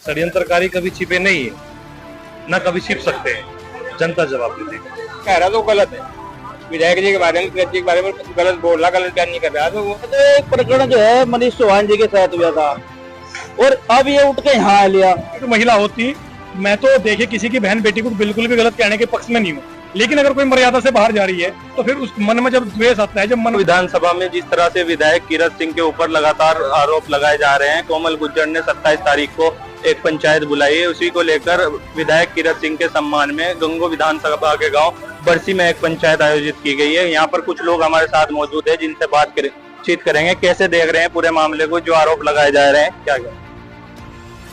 षड्यंत्रकारी कभी छिपे नहीं है, ना कभी छिप सकते हैं। जनता जवाब देगी। कह रहा तो गलत है, विधायक जी के बारे में, जी के बारे में गलत बोल रहा, गलत बयान नहीं कर रहा। तो वो तो एक प्रकरण जो है मनीष चौहान जी के साथ हुआ था और अब ये उठ के यहाँ आ लिया। तो महिला होती, मैं तो देखिए किसी की बहन बेटी को बिल्कुल भी गलत कहने के पक्ष में नहीं हूँ, लेकिन अगर कोई मर्यादा से बाहर जा रही है तो फिर उस मन में जब द्वेष आता है, जब मन विधानसभा में जिस तरह से विधायक किरत सिंह के ऊपर लगातार आरोप लगाए जा रहे हैं, कोमल गुज्जर ने 27 तारीख को एक पंचायत बुलाई है, उसी को लेकर विधायक किरत सिंह के सम्मान में गंगो विधानसभा के गांव बरसी में एक पंचायत आयोजित की गई है। यहाँ पर कुछ लोग हमारे साथ मौजूद है जिनसे बातचीत करेंगे। कैसे देख रहे हैं पूरे मामले को, जो आरोप लगाए जा रहे हैं, क्या क्या?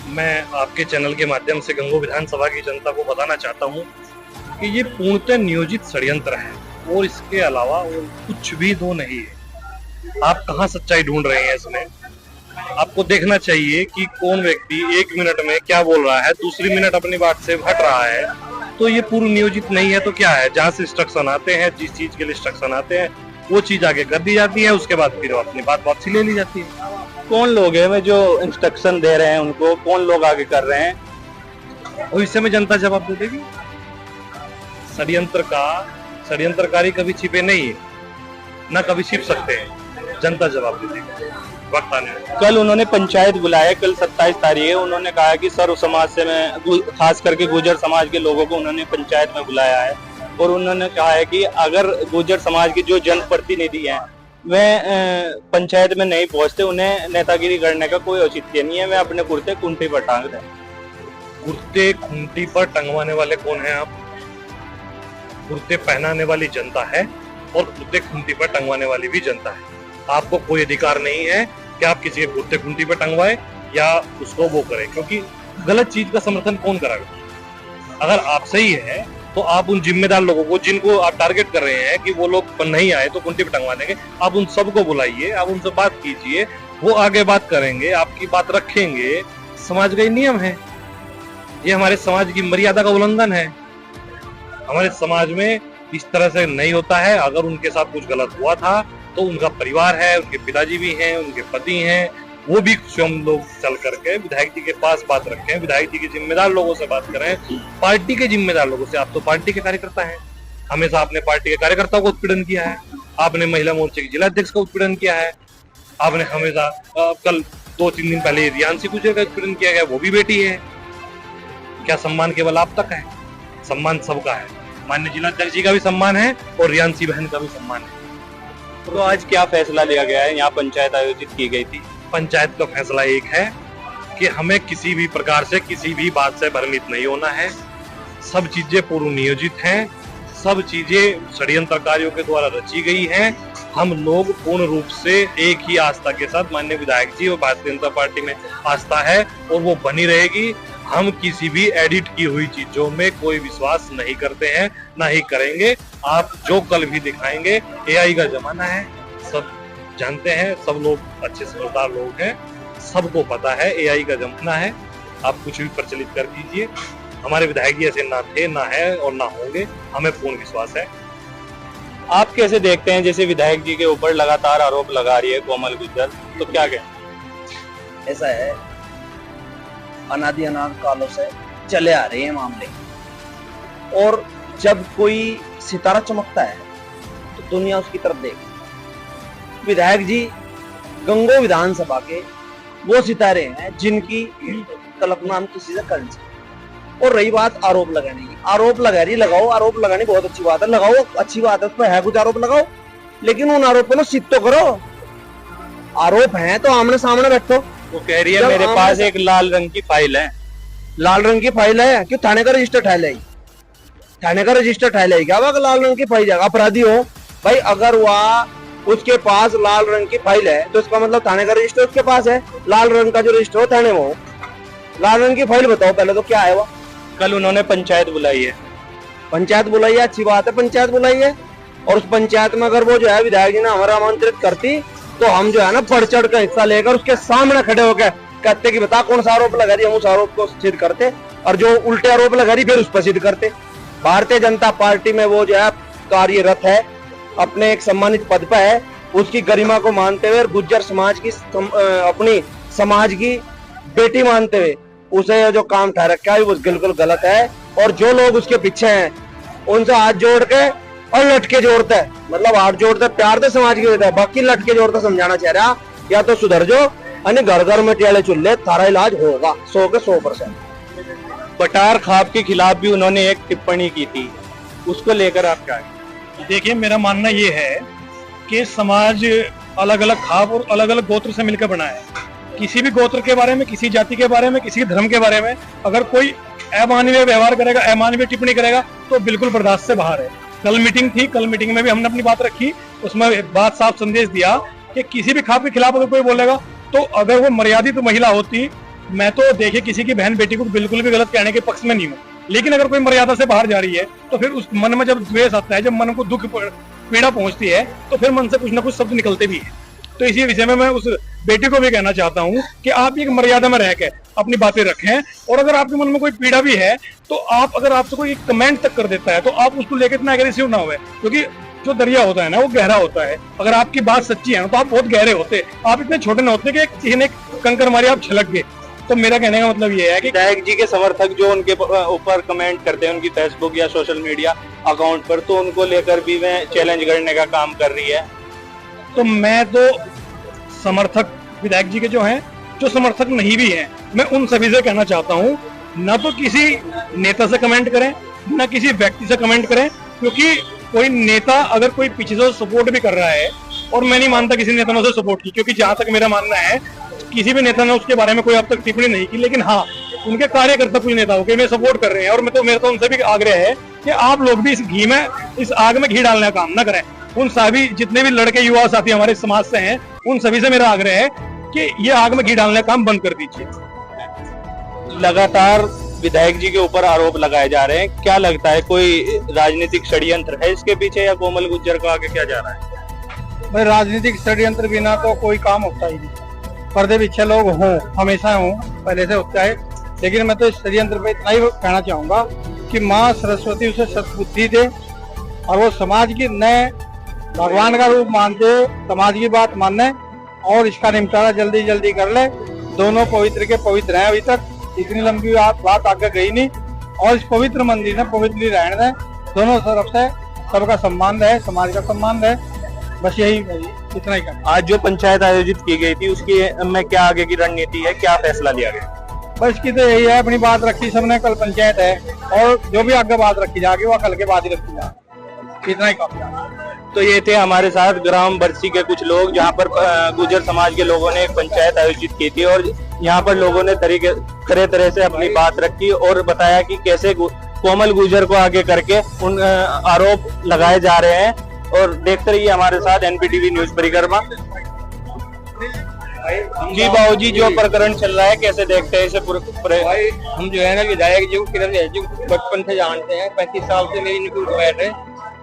मैं आपके चैनल के माध्यम से गंगो विधानसभा की जनता को बताना चाहता हूँ कि ये पूर्णतः नियोजित षड्यंत्र है और इसके अलावा और कुछ भी दो नहीं है। आप कहाँ सच्चाई ढूंढ रहे हैं इसमें? आपको देखना चाहिए कि कौन व्यक्ति 1 मिनट में क्या बोल रहा है, दूसरी मिनट अपनी बात से हट रहा है। तो ये पूर्व नियोजित नहीं है तो क्या है? जहाँ से इंस्ट्रक्शन आते हैं, जिस चीज के लिए इंस्ट्रक्शन आते हैं, वो चीज आगे कर दी जाती है, उसके बाद फिर अपनी बात वापसी ले ली जाती है। कौन लोग हैं जो इंस्ट्रक्शन दे रहे हैं उनको, कौन लोग आगे कर रहे हैं? भविष्य में जनता जवाब दे देगी। षड्यंत्रकारी कभी छिपे नहीं है, ना कभी छिप सकते हैं। जनता जवाब दे देगी वक्त आने में। कल उन्होंने पंचायत बुलाया, कल 27 तारीख है, उन्होंने कहा कि सर्व समाज से मैं, खास करके गुर्जर समाज के लोगों को उन्होंने पंचायत में बुलाया है और उन्होंने कहा है कि अगर गुर्जर समाज के जो जनप्रतिनिधि हैं वह पंचायत में नहीं पहुंचते, उन्हें नेतागिरी करने का कोई औचित्य नहीं है, वे अपने कुर्ते खूंटी पर टांग दें। कुर्ते खूंटी पर टंगवाने वाले कौन हैं आप? कुर्ते पहनाने वाली जनता है और कुर्ते खूंटी पर टंगवाने वाली भी जनता है। आपको कोई अधिकार नहीं है कि आप किसी के कुर्ते खूंटी पर टंगवाए या उसको वो करें, क्योंकि गलत चीज का समर्थन कौन करेगा? अगर आप सही है तो आप उन जिम्मेदार लोगों को, जिनको आप टारगेट कर रहे हैं कि वो लोग नहीं आए तो कुंटी पे टंगवा देंगे, आप उन सबको बुलाइए, आप उनसे बात कीजिए, वो आगे बात करेंगे, आपकी बात रखेंगे। समाज का ही नियम है, ये हमारे समाज की मर्यादा का उल्लंघन है। हमारे समाज में इस तरह से नहीं होता है। अगर उनके साथ कुछ गलत हुआ था तो उनका परिवार है, उनके पिताजी भी हैं, उनके पति हैं, वो भी स्वयं लोग चल करके विधायक जी के पास बात रखें, विधायक जी के जिम्मेदार लोगों से बात करें, पार्टी के जिम्मेदार लोगों से। आप तो पार्टी के कार्यकर्ता हैं, हमेशा आपने पार्टी के कार्यकर्ताओं को उत्पीड़न किया है, आपने महिला मोर्चे के जिला अध्यक्ष का उत्पीड़न किया है, आपने हमेशा कल 2-3 दिन पहले रियांशी गुजर का उत्पीड़न किया गया, वो भी बेटी है। क्या सम्मान केवल आप तक है? सम्मान सबका है। माननीय जिला अध्यक्ष जी का भी सम्मान है और रियांशी बहन का भी सम्मान है। तो आज क्या फैसला लिया गया है? यहाँ पंचायत आयोजित की गई थी। पंचायत का फैसला एक है कि हमें किसी भी प्रकार से किसी भी बात से भ्रमित नहीं होना है। सब चीजें पूर्व नियोजित हैं, सब चीजें षड्यंत्रकारियों के द्वारा रची गई हैं। हम लोग पूर्ण रूप से एक ही आस्था के साथ माननीय विधायक जी और भारतीय जनता पार्टी में आस्था है और वो बनी रहेगी। हम किसी भी एडिट की हुई चीजों में कोई विश्वास नहीं करते हैं, ना ही करेंगे। आप जो कल भी दिखाएंगे, एआई का जमाना है, सब जानते हैं, सब लोग अच्छे समझदार लोग हैं, सबको पता है एआई का जमाना है। आप कुछ भी प्रचलित कर दीजिए। हमारे विधायक जी ऐसे ना थे, ना है और ना होंगे, हमें पूर्ण विश्वास है। आप कैसे देखते हैं, जैसे विधायक जी के ऊपर लगातार आरोप लगा रही है कोमल गुज्जर, तो क्या कहें? ऐसा है, अनादि अनाद कालों से चले आ रहे हैं मामले, और जब कोई सितारा चमकता है तो दुनिया उसकी तरफ देखती। विधायक जी गंगो विधानसभा के वो सितारे हैं जिनकी कल्पना हम किसी से कर नहीं सकते। और रही बात आरोप लगाने की, आरोप लगा रही, लगाओ, आरोप लगानी बहुत अच्छी बात है, लगाओ, अच्छी बात है, उस पर है कुछ आरोप लगाओ, लेकिन उन आरोपों को सिद्ध तो करो। आरोप है तो आमने सामने बैठो। वो कह रही है मेरे पास एक लाल रंग की फाइल है। लाल रंग की फाइल है? क्यों थाने का रजिस्टर ठा ले, थाने का रजिस्टर ठा ले क्या? वह लाल रंग की फाइल है, अपराधी हो भाई, अगर वह उसके पास लाल रंग की फाइल है तो इसका मतलब थाने का रजिस्टर उसके पास है। लाल रंग का जो रजिस्टर हो थाने में हो, लाल रंग की फाइल बताओ पहले तो क्या है वो। कल उन्होंने पंचायत बुलाई है। पंचायत बुलाई है, अच्छी बात है, पंचायत बुलाई है, और उस पंचायत में अगर वो जो है विधायक जी ने हमारा आमंत्रित करती तो हम जो है ना बढ़ चढ़ कर हिस्सा लेकर उसके सामने खड़े होकर कहते कि बता कौन सा आरोप लगा रही, हम उस आरोप को सिद्ध करते, और जो उल्टे आरोप लगा रही फिर उस पर सिद्ध करते। भारतीय जनता पार्टी में वो जो है कार्यरत है, अपने एक सम्मानित पद पर है, उसकी गरिमा को मानते हुए, गुर्जर समाज की अपनी समाज की बेटी मानते हुए उसे जो काम ठहर रखा है वो बिल्कुल गलत है। और जो लोग उसके पीछे हैं उनसे हाथ जोड़ के और लटके जोड़ता है, मतलब हाथ जोड़ते प्यार से समाज की होता है, बाकी लटके जोड़ते समझाना चाह रहा या तो सुधर जो, यानी घर घर में टियाले चूल्हे थारा इलाज होगा 100 के 100%। बटार खाप के खिलाफ भी उन्होंने एक टिप्पणी की थी, उसको लेकर आप क्या? देखिए, मेरा मानना ये है कि समाज अलग अलग खाप और अलग अलग गोत्र से मिलकर बना है। किसी भी गोत्र के बारे में, किसी जाति के बारे में, किसी धर्म के बारे में अगर कोई अमानवीय व्यवहार करेगा, अमानवीय टिप्पणी करेगा तो बिल्कुल बर्दाश्त से बाहर है। कल मीटिंग थी, कल मीटिंग में भी हमने अपनी बात रखी, उसमें बात साफ संदेश दिया कि किसी भी खाप के खिलाफ अगर कोई बोलेगा तो अगर वो मर्यादित महिला होती, मैं तो देखिए किसी की बहन बेटी को बिल्कुल भी गलत कहने के पक्ष में नहीं हूँ, लेकिन अगर कोई मर्यादा से बाहर जा रही है तो फिर उस मन में जब द्वेष आता है, जब मन को दुख पीड़ा पहुंचती है तो फिर मन से कुछ ना कुछ शब्द निकलते भी है। तो इसी विषय में मैं उस बेटी को भी कहना चाहता हूँ कि आप एक मर्यादा में रह के अपनी बातें रखें, और अगर आपके मन में कोई पीड़ा भी है तो आप, अगर आपसे कोई कमेंट तक कर देता है तो आप उसको लेकर इतना एग्रेसिव ना हुए, क्योंकि जो दरिया होता है ना वो गहरा होता है। अगर आपकी बात सच्ची है ना तो आप बहुत गहरे होते, आप इतने छोटे ना होते कि किसी ने कंकर मारी आप छलक गए। तो मेरा कहने का मतलब ये है कि विधायक जी के समर्थक जो उनके ऊपर कमेंट करते हैं उनकी फेसबुक या सोशल मीडिया अकाउंट पर, तो उनको लेकर भी वह चैलेंज करने का काम कर रही है। तो मैं तो समर्थक विधायक जी के जो हैं, जो समर्थक नहीं भी हैं, मैं उन सभी से कहना चाहता हूं, ना तो किसी नेता से कमेंट करें, ना किसी व्यक्ति से कमेंट करें, क्योंकि कोई नेता अगर कोई पीछे से सपोर्ट भी कर रहा है, और मैं नहीं मानता किसी नेता ने उसे सपोर्ट की, क्योंकि जहां तक मेरा मानना है किसी भी नेता ने उसके बारे में कोई अब तक टिप्पणी नहीं की, लेकिन हाँ उनके कार्यकर्ता कुछ नेता हो के मैं सपोर्ट कर रहे हैं, और मेरा तो उनसे भी आग्रह है कि आप लोग भी इस आग में घी डालने का काम ना करें। उन सभी जितने भी लड़के युवा साथी हमारे समाज से हैं, उन सभी से मेरा आग्रह है कि ये आग में घी डालने का काम बंद कर दीजिए। लगातार विधायक जी के ऊपर आरोप लगाए जा रहे हैं, क्या लगता है कोई राजनीतिक षड्यंत्र है इसके पीछे, या कोमल गुज्जर को आगे क्या जा रहा है? भाई, राजनीतिक षड्यंत्र बिना तो कोई काम होता ही नहीं। पर्दे पीछे लोग हों, हमेशा हों, पहले से होता है, लेकिन मैं तो इस षड्यंत्र पे इतना ही कहना चाहूंगा कि माँ सरस्वती उसे सद्बुद्धि दे और वो समाज की नए भगवान का रूप मानते समाज की बात माने और इसका निपटारा जल्दी जल्दी कर ले। दोनों पवित्र के पवित्र हैं, अभी तक इतनी लंबी बात आगे गई नहीं, और इस पवित्र मंदिर में पवित्र ही रहने दें। दोनों तरफ से सबका सम्मान रहे, समाज का सम्मान रहे, बस यही इतना ही करना। आज जो पंचायत आयोजित की गई थी उसकी में क्या आगे की रणनीति है, क्या फैसला लिया गया? बस की तो यही है, अपनी बात रखी सबने, कल पंचायत है और जो भी आगे बात रखी जाएगी वो कल के बाद ही रखी जाएगी, इतना ही काम। तो ये थे हमारे साथ ग्राम बरसी के कुछ लोग, जहाँ पर गुर्जर समाज के लोगों ने एक पंचायत आयोजित की थी, और यहाँ पर लोगों ने तरह तरह से अपनी बात रखी और बताया कि कैसे कोमल गुर्जर को आगे करके उन आरोप लगाए जा रहे हैं। और देखते रहिए हमारे साथ एनपीटीवी न्यूज परिक्रमा। जी बाबूजी, जो प्रकरण चल रहा है कैसे देखते हैं इसे? भाई, हम जो है ना विधायक जी को किरण जी बचपन से जानते हैं, 35 साल से मेरी इनकी उम्र है,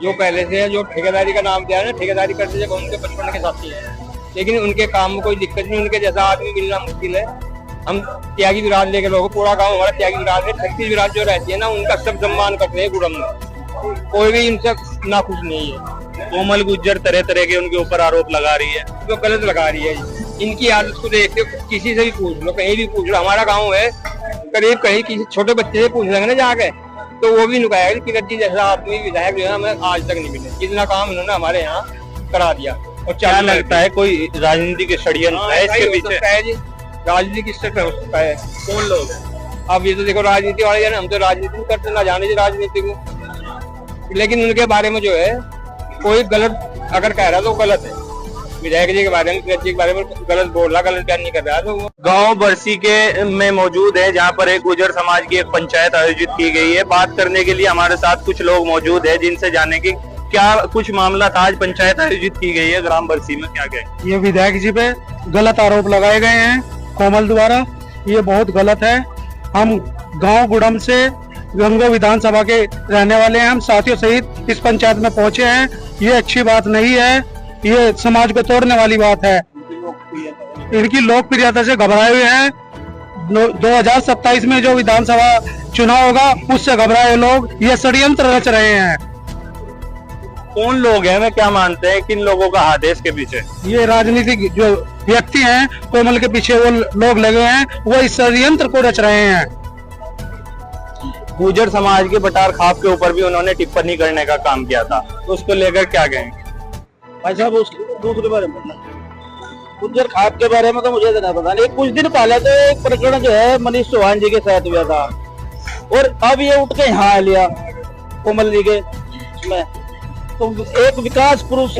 जो पहले से है, जो ठेकेदारी का नाम दिया है ना, ठेकेदारी करते जब उनके बचपन के साथी है, लेकिन उनके काम में कोई दिक्कत नहीं, उनके जैसा आदमी मिलना मुश्किल है। हम त्यागी विराज लेके लोग, पूरा गांव हमारा त्यागी विराज है, 36 विराज जो रहती है ना, उनका सब सम्मान करते हैं गुड़म में, कोई भी इनसे नाखुश नहीं है। कोमल गुर्जर तरह तरह के उनके ऊपर आरोप लगा रही है, जो गलत लगा रही है। इनकी आदत को देख के किसी से भी पूछ लो, कहीं भी पूछ लो, हमारा गाँव है, करीब कहीं किसी छोटे बच्चे से पूछ लेंगे ना जाके, तो वो भी नुकाया कि किरण जी जैसा आदमी विधायक जो है हमें आज तक नहीं मिले, जितना काम इन्होंने हमारे यहाँ करा दिया। और क्या लगता है कोई राजनीतिक षड्यंत्र है इसके पीछे? राजनीतिक स्टेट हो सकता है। कौन लोग? अब ये तो देखो राजनीति वाले हैं, हम तो राजनीति करते ना जाने राजनीति को, लेकिन उनके बारे में जो है कोई गलत अगर कह रहा है तो गलत है। विधायक जी के बारे में, किरण जी के बारे में गलत बोल रहा, गलत बयान नहीं कर रहा। तो गांव बरसी के में मौजूद है, जहां पर एक गुर्जर समाज की एक पंचायत आयोजित की गई है। बात करने के लिए हमारे साथ कुछ लोग मौजूद है, जिनसे जाने की क्या कुछ मामला था। आज पंचायत आयोजित की गई है ग्राम बरसी में, क्या गए? ये विधायक जी पे गलत आरोप लगाए गए हैं कोमल द्वारा, ये बहुत गलत है। हम गांव गुड़म से गंगो विधानसभा के रहने वाले हैं, हम साथियों सहित इस पंचायत में पहुंचे हैं। ये अच्छी बात नहीं है, ये समाज को तोड़ने वाली बात है। इनकी लोकप्रियता से घबराए हुए हैं। 2027 में जो विधानसभा चुनाव होगा उससे घबराए लोग ये षड्यंत्र रच रहे हैं। कौन लोग हैं, मैं क्या मानते हैं, किन लोगों का हाथ है इसके पीछे? ये राजनीतिक जो व्यक्ति हैं कोमल के पीछे वो लोग लगे हैं, वो इस षड्यंत्र को रच रहे हैं। गुर्जर समाज के बटार खाप के ऊपर भी उन्होंने टिप्पणी करने का काम किया था, तो उसको लेकर क्या कहेंगे? भाई साहब उस दूसरे बारे में गुर्जर खाप के बारे में तो मुझे नहीं पता नहीं। कुछ दिन पहले तो एक प्रकरण जो है मनीष चौहान जी के साथ हुआ था, और अब ये उठ के यहाँ लिया कोमल जी के में। तो एक विकास पुरुष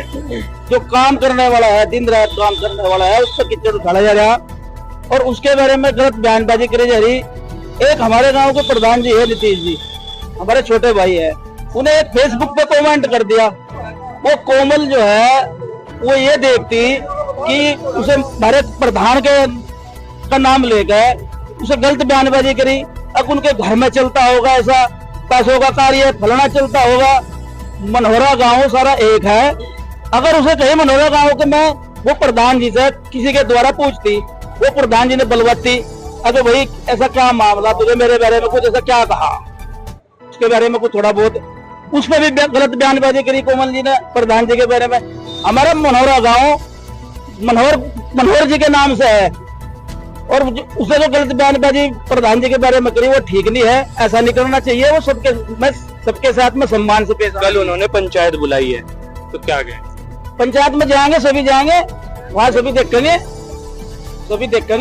जो काम करने वाला है, दिन रात काम करने वाला है, उससे किचड़ उठाया जा रहा और उसके बारे में गलत बयानबाजी करी जा रही। एक हमारे गांव के प्रधान जी है नीतीश जी, हमारे छोटे भाई है, उन्हें एक फेसबुक पे कमेंट कर दिया। वो कोमल जो है वो ये देखती कि उसे हमारे प्रधान का नाम लेकर उसे गलत बयानबाजी करी। अब उनके घर में चलता होगा ऐसा पैसों का कार्य, फलाना चलता होगा। मनोहरा गांव सारा एक है, अगर उसे कहे मनोहरा गांव के मैं वो प्रधान जी से किसी के द्वारा पूछती, वो प्रधान जी ने बलवती, अगर भाई ऐसा क्या मामला, तुझे मेरे बारे में कुछ ऐसा क्या कहा, उसके बारे में कुछ थोड़ा बहुत उस पर भी गलत बयानबाजी करी कोमल जी ने प्रधान जी के बारे में। हमारा मनोहरा गांव मनोहर जी के नाम से है, और उसे जो गलत बयानबाजी प्रधान जी के बारे में करी वो ठीक नहीं है, ऐसा नहीं करना चाहिए। वो सबके साथ में सम्मान से पेश। कल उन्होंने पंचायत बुलाई है, तो क्या कहें? पंचायत में जाएंगे, सभी जाएंगे, वहाँ सभी देखेंगे,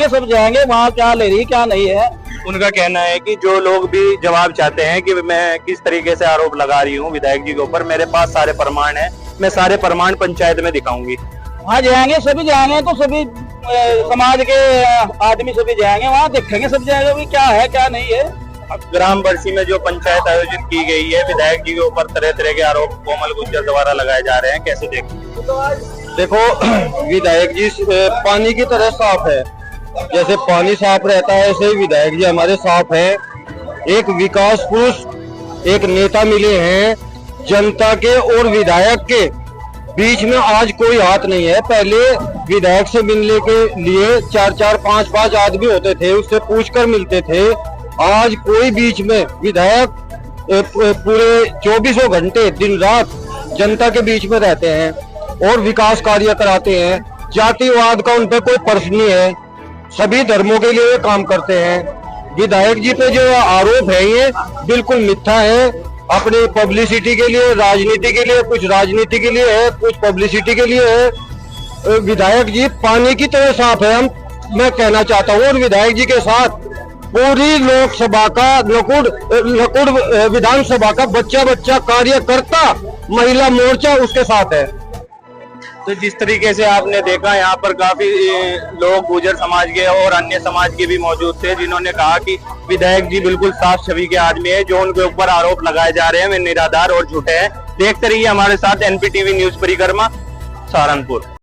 सब जाएंगे वहाँ क्या ले रही क्या नहीं है। उनका कहना है कि जो लोग भी जवाब चाहते हैं कि मैं किस तरीके से आरोप लगा रही हूँ विधायक जी के ऊपर, मेरे पास सारे प्रमाण हैं, मैं सारे प्रमाण पंचायत में दिखाऊंगी। वहाँ जाएंगे, सभी जाएंगे, तो सभी समाज के आदमी सभी जाएंगे, वहाँ देखेंगे, सब जाएंगे भी क्या है क्या नहीं है। ग्राम बरसी में जो पंचायत आयोजित की गई है, विधायक जी के ऊपर तरह तरह के आरोप कोमल गुर्जर द्वारा लगाए जा रहे हैं, कैसे देखो विधायक जी पानी की तरह साफ है, जैसे पानी साफ रहता है ऐसे ही विधायक जी हमारे साफ है। एक विकास पुरुष, एक नेता मिले हैं, जनता के और विधायक के बीच में आज कोई हाथ नहीं है। पहले विधायक से मिलने के लिए 4-4, 5-5 आदमी होते थे, उससे पूछकर मिलते थे। आज कोई बीच में विधायक पूरे 24 घंटे दिन रात जनता के बीच में रहते हैं और विकास कार्य कराते हैं। जातिवाद का उन पर कोई प्रश्न नहीं है, सभी धर्मों के लिए काम करते हैं। विधायक जी पे जो आरोप है ये बिल्कुल मिथ्या है, अपनी पब्लिसिटी के लिए, राजनीति के लिए, कुछ राजनीति के लिए है, कुछ पब्लिसिटी के लिए है। विधायक जी पानी की तरह साफ है, मैं कहना चाहता हूँ। और विधायक जी के साथ पूरी लोकसभा का नकुड़ विधानसभा का बच्चा कार्यकर्ता महिला मोर्चा उसके साथ है। तो जिस तरीके से आपने देखा, यहाँ पर काफी लोग गुर्जर समाज के और अन्य समाज के भी मौजूद थे, जिन्होंने कहा कि विधायक जी बिल्कुल साफ छवि के आदमी है, जो उनके ऊपर आरोप लगाए जा रहे हैं वे निराधार और झूठे हैं। देखते रहिए हमारे साथ NPTV न्यूज परिक्रमा सहारनपुर।